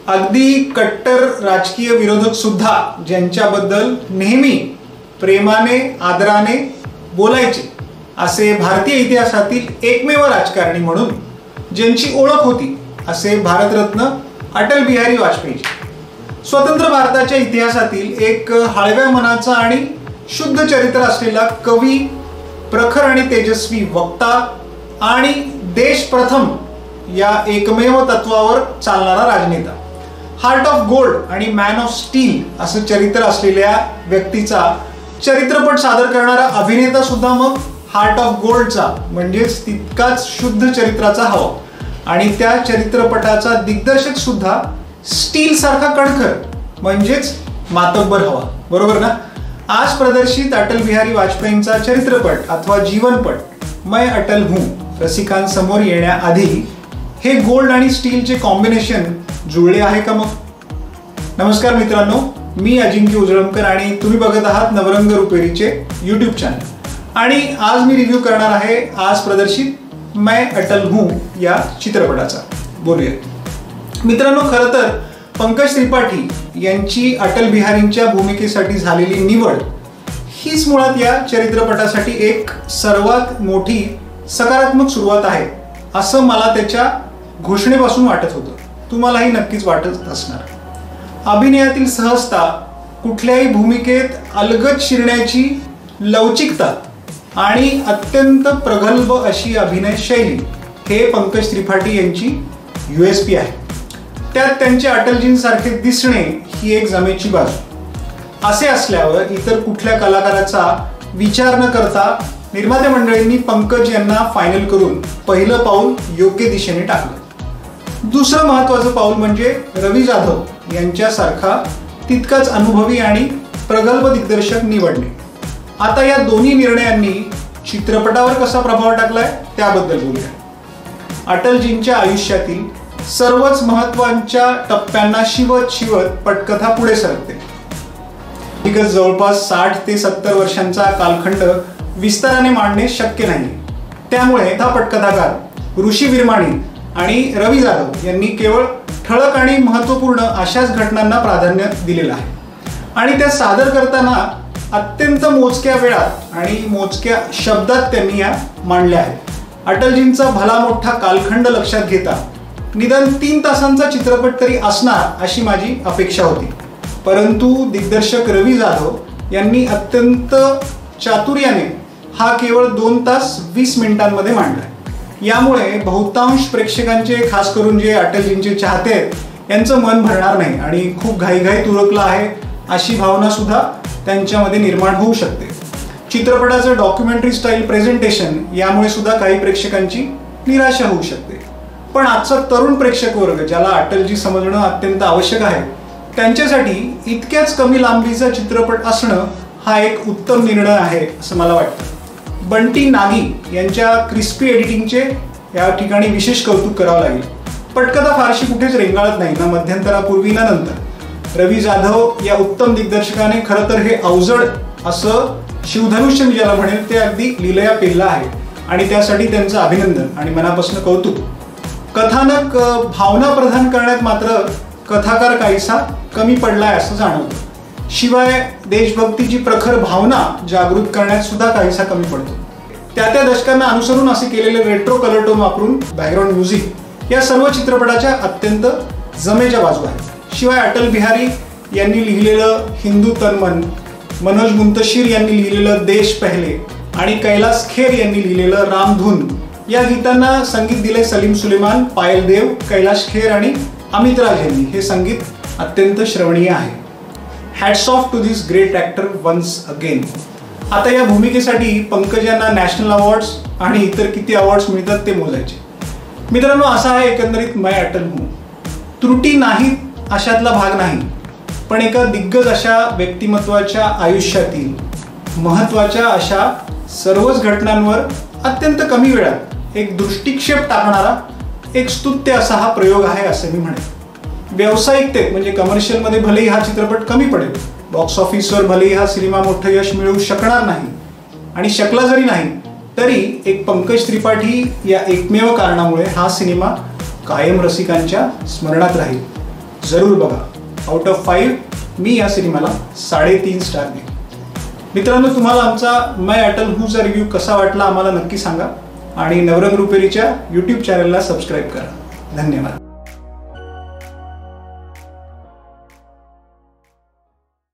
अगदी कट्टर राजकीय विरोधक सुद्धा ज्यांच्याबद्दल नेहमी प्रेमाने आदराने बोलायचे असे भारतीय इतिहासातील एकमेव राजकारणी म्हणून ज्यांची ओळख होती असे भारतरत्न अटल बिहारी वाजपेयी। स्वतंत्र भारताच्या इतिहासातील एक हळव्या मनाचा आणि शुद्ध चरित्र असलेला कवी, प्रखर आणि तेजस्वी वक्ता आणि देश प्रथम या एकमेव तत्वावर चालणारा राजनेता, हार्ट ऑफ गोल्ड आणि मॅन ऑफ स्टील असं चरित्र असलेल्या व्यक्तीचा चरित्रपट सादर करणारा अभिनेता सुद्धा मग हार्ट ऑफ गोल्डचा म्हणजेच तितकाच शुद्ध चरित्राचा हवा आणि त्या चित्रपटाचा दिग्दर्शक सुद्धा स्टील सारखा कणखर म्हणजेच मातब्बर हवा, बरोबर ना? आज प्रदर्शित अटल बिहारी वाजपेयींचा चित्रपट अथवा जीवनपट मैं अटल हूं रसिकांसमोर येण्याआधी हे गोल्ड आणि स्टीलचे कॉम्बिनेशन जुळले आहे का मग? नमस्कार मित्रांनो, मी अजिंक्य उजळमकर आणि तुम्ही बघत आहात नवरंग रुपेरीचे यूट्यूब चॅनल। आणि आज मी रिव्ह्यू करणार आहे आज प्रदर्शित मैं अटल हूं या चित्रपटाचा। बोलूया मित्रांनो, खरं तर पंकज त्रिपाठी यांची अटल बिहारींच्या भूमिकेसाठी झालेली निवड हीच मुळात या चित्रपटासाठी एक सर्वात मोठी सकारात्मक सुरुवात आहे असं मला त्याच्या घोषणेपासून वाटत होतं। तुम्हालाही नक्कीच वाटत असणार। अभिनयातील सहजता, कुठल्याही भूमिकेत अलगद शिरण्याची लवचिकता आणि अत्यंत प्रगल्भ अशी अभिनय शैली हे पंकज त्रिपाठी यांची USP आहे। त्यात त्यांचे अटलजींसारखे दिसणे ही एक जमेची बाजू। असे असल्यावर इतर कुठल्या कलाकाराचा विचार न करता निर्माते मंडळींनी पंकज यांना फायनल करून पहिलं पाऊल योग्य दिशेने टाकलं। दुसरं महत्त्वाचं पाऊल म्हणजे रवी जाधव यांच्यासारखा तितकाच अनुभवी आणि प्रगल्भ दिग्दर्शक निवडणे। आता या दोन्ही निर्णयांनी चित्रपटावर कसा प्रभाव टाकलाय त्याबद्दल बोलूया। अटलजींच्या आयुष्यातील सर्वच महत्त्वाच्या टप्प्यांना शिवत पटकथा पुढे सरकते। जवळपास 60 ते 70 वर्षांचा कालखंड विस्ताराने मांडणे शक्य नाही। त्यामुळे हा पटकथाकार ऋषी विरमाणी आणि रवी जाधव यांनी केवळ ठळक आणि महत्त्वपूर्ण अशाच घटनांना प्राधान्य दिलेलं आहे आणि त्या सादर करताना अत्यंत मोजक्या वेळात आणि मोजक्या शब्दात त्यांनी या मांडल्या आहेत। अटलजींचा भला मोठा कालखंड लक्षात घेता निदान 3 तासांचा चित्रपट तरी असणार अशी माझी अपेक्षा होती, परंतु दिग्दर्शक रवी जाधव यांनी अत्यंत चातुर्याने हा केवळ 2 तास 20 मिनिटांमध्ये मांडला। यामुळे बहुतांश प्रेक्षकांचे, खास करून जे अटलजींचे चाहते आहेत यांचं मन भरणार नाही आणि खूप घाईघाईत उरकला आहे अशी भावना सुद्धा त्यांच्यामध्ये निर्माण होऊ शकते। चित्रपटाचं डॉक्युमेंटरी स्टाईल प्रेझेंटेशन यामुळे सुद्धा काही प्रेक्षकांची निराशा होऊ शकते। पण आजचा तरुण प्रेक्षक वर्ग ज्याला अटलजी समजणं अत्यंत आवश्यक आहे त्यांच्यासाठी इतक्याच कमी लांबीचा चित्रपट असणं हा एक उत्तम निर्णय आहे असं मला वाटतं। बंटी नागी यांच्या क्रिस्पी एडिटिंगचे या ठिकाणी विशेष कौतुक करावं लागेल। पटकथा फारशी कुठेच रेंगाळत नाही, ना मध्यंतरापूर्वी ना नंतर। रवी जाधव या उत्तम दिग्दर्शकाने खरं तर हे अवजड असं शिवधनुष्य मी ज्याला म्हणेल ते अगदी लीलया पेललं आहे आणि त्यासाठी त्यांचं अभिनंदन आणि मनापासून कौतुक। कथानक भावना प्रदान करण्यात मात्र कथाकार काहीसा कमी पडलाय असं जाणवतं। शिवाय देशभक्तीची प्रखर भावना जागृत करण्यात सुद्धा काहीसा कमी पडतो। त्या दशकांना अनुसरून असे केलेले रेट्रो कलर टोन वापरून बॅकग्राऊंड म्युझिक या सर्व चित्रपटाच्या अत्यंत जमेच्या बाजू आहेत। शिवाय अटल बिहारी यांनी लिहिलेलं हिंदू तन-मन, मनोज मुंतशिर यांनी लिहिलेलं देश पहिले आणि कैलास खेर यांनी लिहिलेलं रामधून या गीतांना संगीत दिले सलीम सुलेमान, पायल देव, कैलाश खेर आणि अमित राज यांनी। हे संगीत अत्यंत श्रवणीय आहे। Hats off to this great actor once again. आता या भूमिकेसाठी पंकज यांना नॅशनल अवॉर्ड्स आणि इतर किती अवॉर्ड्स मिळतात ते मोजायचे। मित्रांनो, असा आहे एकंदरीत मैं अटल हूं। त्रुटी नाही अशातला भाग नाही, पण एका दिग्गज अशा व्यक्तिमत्वाच्या आयुष्यातील महत्त्वाच्या अशा सर्वच घटनांवर अत्यंत कमी वेळात एक दृष्टिक्षेप टाकणारा एक स्तुत्य असा हा प्रयोग आहे असे मी म्हणेन। व्यावसायिकतेत म्हणजे कमर्शियलमध्ये भलेही हा चित्रपट कमी पडेल, बॉक्स ऑफिसवर भलेही हा सिनेमा मोठं यश मिळवू शकणार नाही आणि शकला जरी नाही तरी एक पंकज त्रिपाठी या एकमेव कारणामुळे हा सिनेमा कायम रसिकांच्या स्मरणात राहील। जरूर बघा. आउट ऑफ 5 मी या सिनेमाला 3.5 स्टार देईन. मित्रांनो, तुम्हाला आमचा मैं अटल हूचा रिव्ह्यू कसा वाटला आम्हाला नक्की सांगा आणि नवरंग रुपेरीच्या यूट्यूब चॅनलला सबस्क्राईब करा. धन्यवाद.